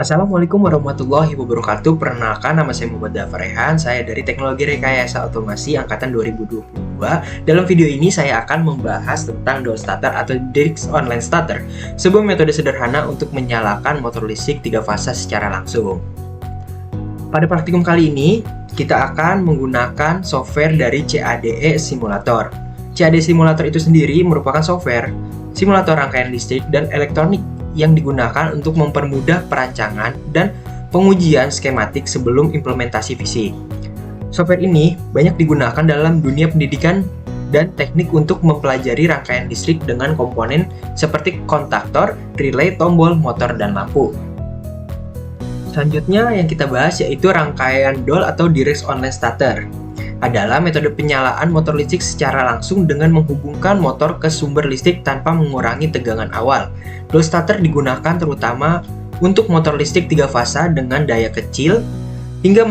Assalamualaikum warahmatullahi wabarakatuh. Perkenalkan, nama saya Muhammad Dafar Rehan. Saya dari Teknologi Rekayasa Otomasi Angkatan 2022. Dalam video ini saya akan membahas tentang dual starter atau DRIX online starter, sebuah metode sederhana untuk menyalakan motor listrik 3 fasa secara langsung. Pada praktikum kali ini, kita akan menggunakan software dari CADE Simulator. CADE Simulator itu sendiri merupakan software simulator rangkaian listrik dan elektronik yang digunakan untuk mempermudah perancangan dan pengujian skematik sebelum implementasi fisik. Software ini banyak digunakan dalam dunia pendidikan dan teknik untuk mempelajari rangkaian listrik dengan komponen seperti kontaktor, relay, tombol, motor, dan lampu. Selanjutnya yang kita bahas yaitu rangkaian DOL atau DRIX online starter. Adalah metode penyalaan motor listrik secara langsung dengan menghubungkan motor ke sumber listrik tanpa mengurangi tegangan awal. Dual starter digunakan terutama untuk motor listrik 3 fasa dengan daya kecil hingga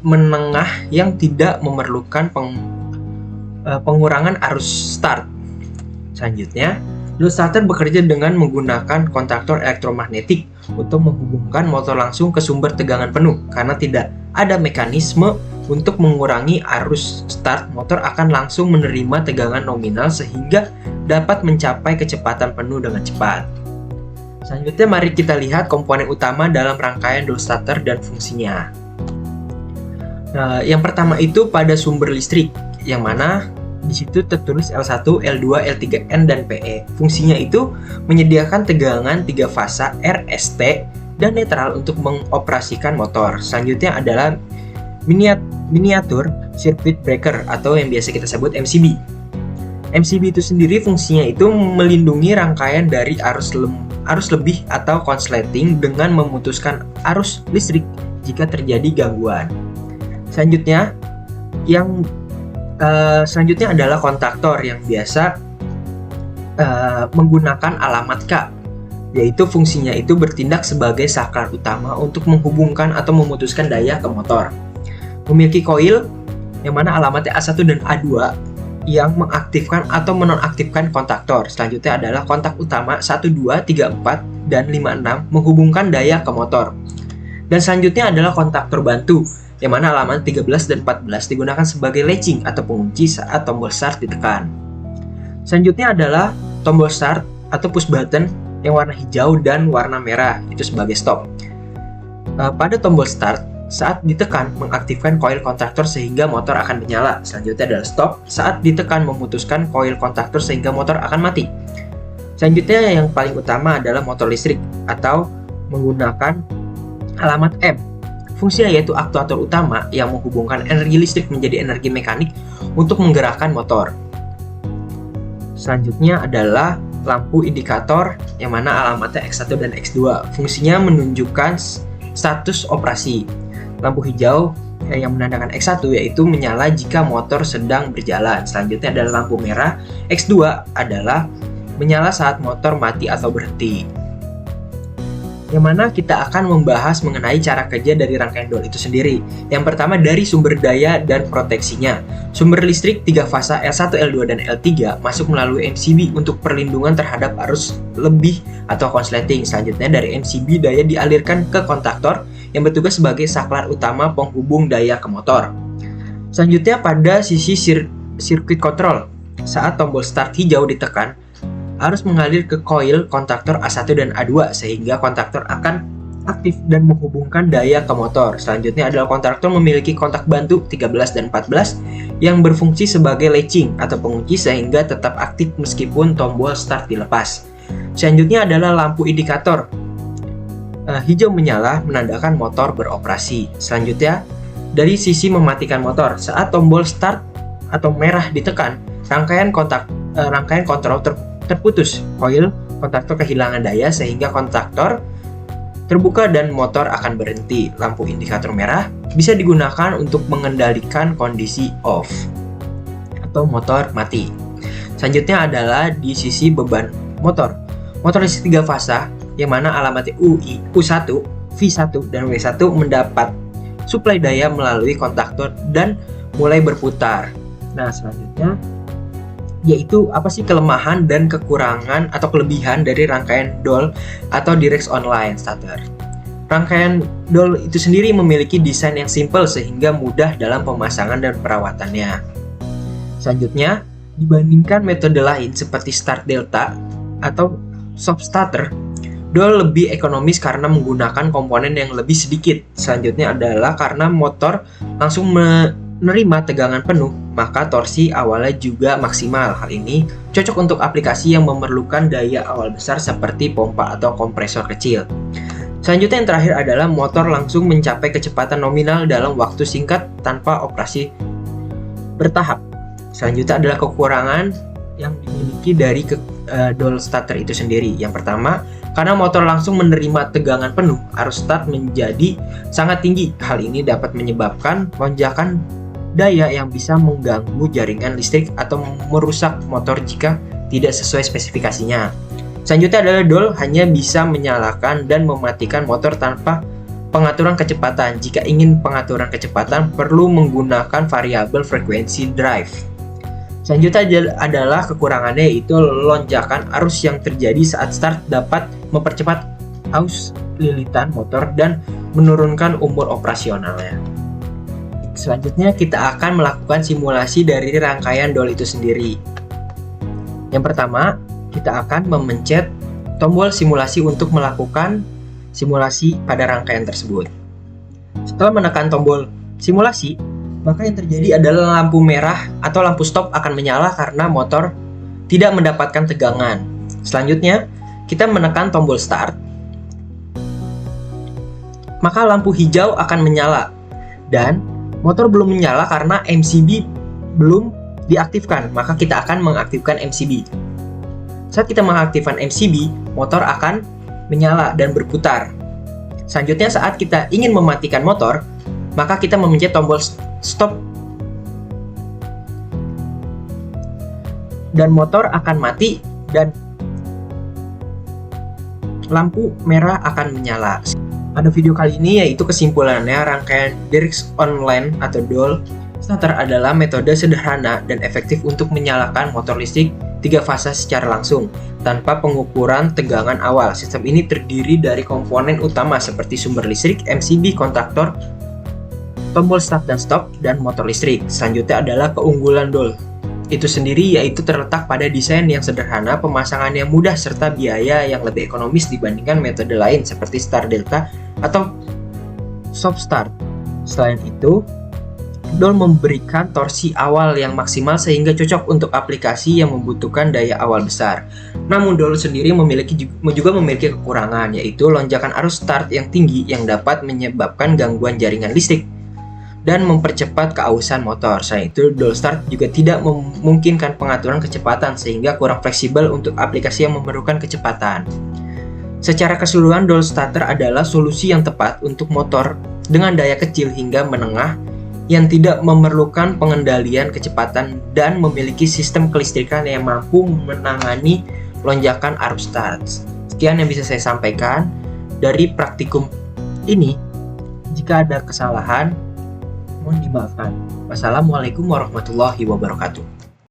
menengah yang tidak memerlukan pengurangan arus start. Selanjutnya, dual starter bekerja dengan menggunakan kontaktor elektromagnetik untuk menghubungkan motor langsung ke sumber tegangan penuh. Karena tidak ada mekanisme untuk mengurangi arus start, motor akan langsung menerima tegangan nominal sehingga dapat mencapai kecepatan penuh dengan cepat. Selanjutnya mari kita lihat komponen utama dalam rangkaian dual starter dan fungsinya. Nah, yang pertama itu pada sumber listrik, yang mana di situ tertulis L1, L2, L3N, dan PE. Fungsinya itu menyediakan tegangan 3 fasa RST dan netral untuk mengoperasikan motor. Selanjutnya adalah miniatur circuit breaker atau yang biasa kita sebut MCB. MCB itu sendiri fungsinya itu melindungi rangkaian dari arus lebih atau konsleting dengan memutuskan arus listrik jika terjadi gangguan. Selanjutnya adalah kontaktor yang biasa menggunakan alamat K, yaitu fungsinya itu bertindak sebagai saklar utama untuk menghubungkan atau memutuskan daya ke motor. Memiliki koil yang mana alamatnya A1 dan A2 yang mengaktifkan atau menonaktifkan kontaktor. Selanjutnya adalah kontak utama 1, 2, 3, 4, dan 5, 6 menghubungkan daya ke motor. Dan selanjutnya adalah kontaktor bantu yang mana alamat 13 dan 14 digunakan sebagai latching atau pengunci saat tombol start ditekan. Selanjutnya adalah tombol start atau push button yang warna hijau dan warna merah itu sebagai stop. Pada tombol start, saat ditekan mengaktifkan koil kontaktor sehingga motor akan menyala. Selanjutnya adalah stop, saat ditekan memutuskan koil kontaktor sehingga motor akan mati. Selanjutnya yang paling utama adalah motor listrik atau menggunakan alamat M. Fungsinya yaitu aktuator utama yang menghubungkan energi listrik menjadi energi mekanik untuk menggerakkan motor. Selanjutnya adalah lampu indikator yang mana alamatnya X1 dan X2. Fungsinya menunjukkan status operasi. Lampu hijau yang menandakan X1 yaitu menyala jika motor sedang berjalan. Selanjutnya adalah lampu merah. X2 adalah menyala saat motor mati atau berhenti. Yang mana kita akan membahas mengenai cara kerja dari rangkaian DOL itu sendiri. Yang pertama dari sumber daya dan proteksinya. Sumber listrik 3 fasa L1, L2, dan L3 masuk melalui MCB untuk perlindungan terhadap arus lebih atau konsleting. Selanjutnya dari MCB daya dialirkan ke kontaktor yang bertugas sebagai saklar utama penghubung daya ke motor. Selanjutnya pada sisi sirkuit kontrol, saat tombol start hijau ditekan, arus mengalir ke koil kontaktor A1 dan A2 sehingga kontaktor akan aktif dan menghubungkan daya ke motor. Selanjutnya adalah kontaktor memiliki kontak bantu 13 dan 14 yang berfungsi sebagai latching atau pengunci sehingga tetap aktif meskipun tombol start dilepas. Selanjutnya adalah lampu indikator. Hijau menyala menandakan motor beroperasi. Selanjutnya dari sisi mematikan motor, saat tombol start atau merah ditekan, rangkaian kontrol terputus. Koil kontaktor kehilangan daya sehingga kontaktor terbuka dan motor akan berhenti. Lampu indikator merah bisa digunakan untuk mengendalikan kondisi off atau motor mati. Selanjutnya adalah di sisi beban motor. Motor listrik 3 fasa yang mana alamatnya U1, V1, dan W1 mendapat suplai daya melalui kontaktor dan mulai berputar. Nah, selanjutnya yaitu apa sih kelemahan dan kekurangan atau kelebihan dari rangkaian DOL atau DRIX online starter. Rangkaian dol itu sendiri memiliki desain yang simpel sehingga mudah dalam pemasangan dan perawatannya. Selanjutnya, dibandingkan metode lain seperti start delta atau soft starter, dol lebih ekonomis karena menggunakan komponen yang lebih sedikit. Selanjutnya adalah karena motor langsung menerima tegangan penuh, maka torsi awalnya juga maksimal. Hal ini cocok untuk aplikasi yang memerlukan daya awal besar seperti pompa atau kompresor kecil. Selanjutnya yang terakhir adalah motor langsung mencapai kecepatan nominal dalam waktu singkat tanpa operasi bertahap. Selanjutnya adalah kekurangan yang dimiliki dari dol starter itu sendiri. Yang pertama, karena motor langsung menerima tegangan penuh, arus start menjadi sangat tinggi. Hal ini dapat menyebabkan lonjakan daya yang bisa mengganggu jaringan listrik atau merusak motor jika tidak sesuai spesifikasinya. Selanjutnya adalah dol hanya bisa menyalakan dan mematikan motor tanpa pengaturan kecepatan. Jika ingin pengaturan kecepatan, perlu menggunakan variabel frekuensi drive. Selanjutnya adalah kekurangannya, yaitu lonjakan arus yang terjadi saat start dapat mempercepat arus lilitan motor dan menurunkan umur operasionalnya. Selanjutnya kita akan melakukan simulasi dari rangkaian dol itu sendiri. Yang pertama, kita akan memencet tombol simulasi untuk melakukan simulasi pada rangkaian tersebut. Setelah menekan tombol simulasi, maka yang terjadi adalah lampu merah atau lampu stop akan menyala karena motor tidak mendapatkan tegangan. Selanjutnya, kita menekan tombol start, maka lampu hijau akan menyala dan motor belum menyala karena MCB belum diaktifkan, maka kita akan mengaktifkan MCB. Saat kita mengaktifkan MCB, motor akan menyala dan berputar. Selanjutnya saat kita ingin mematikan motor, maka kita memencet tombol stop dan motor akan mati dan lampu merah akan menyala. Pada video kali ini yaitu kesimpulannya, rangkaian Dirks Online atau DOL starter adalah metode sederhana dan efektif untuk menyalakan motor listrik 3 fase secara langsung tanpa pengukuran tegangan awal. Sistem ini terdiri dari komponen utama seperti sumber listrik, MCB, kontaktor, tombol start dan stop, dan motor listrik. Selanjutnya adalah keunggulan DOL itu sendiri, yaitu terletak pada desain yang sederhana, pemasangan yang mudah, serta biaya yang lebih ekonomis dibandingkan metode lain seperti start delta atau soft start. Selain itu, DOL memberikan torsi awal yang maksimal sehingga cocok untuk aplikasi yang membutuhkan daya awal besar. Namun DOL sendiri juga memiliki kekurangan, yaitu lonjakan arus start yang tinggi yang dapat menyebabkan gangguan jaringan listrik dan mempercepat keausan motor. Selain itu, DOL start juga tidak memungkinkan pengaturan kecepatan sehingga kurang fleksibel untuk aplikasi yang memerlukan kecepatan. Secara keseluruhan, DOL starter adalah solusi yang tepat untuk motor dengan daya kecil hingga menengah yang tidak memerlukan pengendalian kecepatan dan memiliki sistem kelistrikan yang mampu menangani lonjakan arus start. Sekian yang bisa saya sampaikan dari praktikum ini. Jika ada kesalahan, mohon dimaafkan. Wassalamualaikum warahmatullahi wabarakatuh.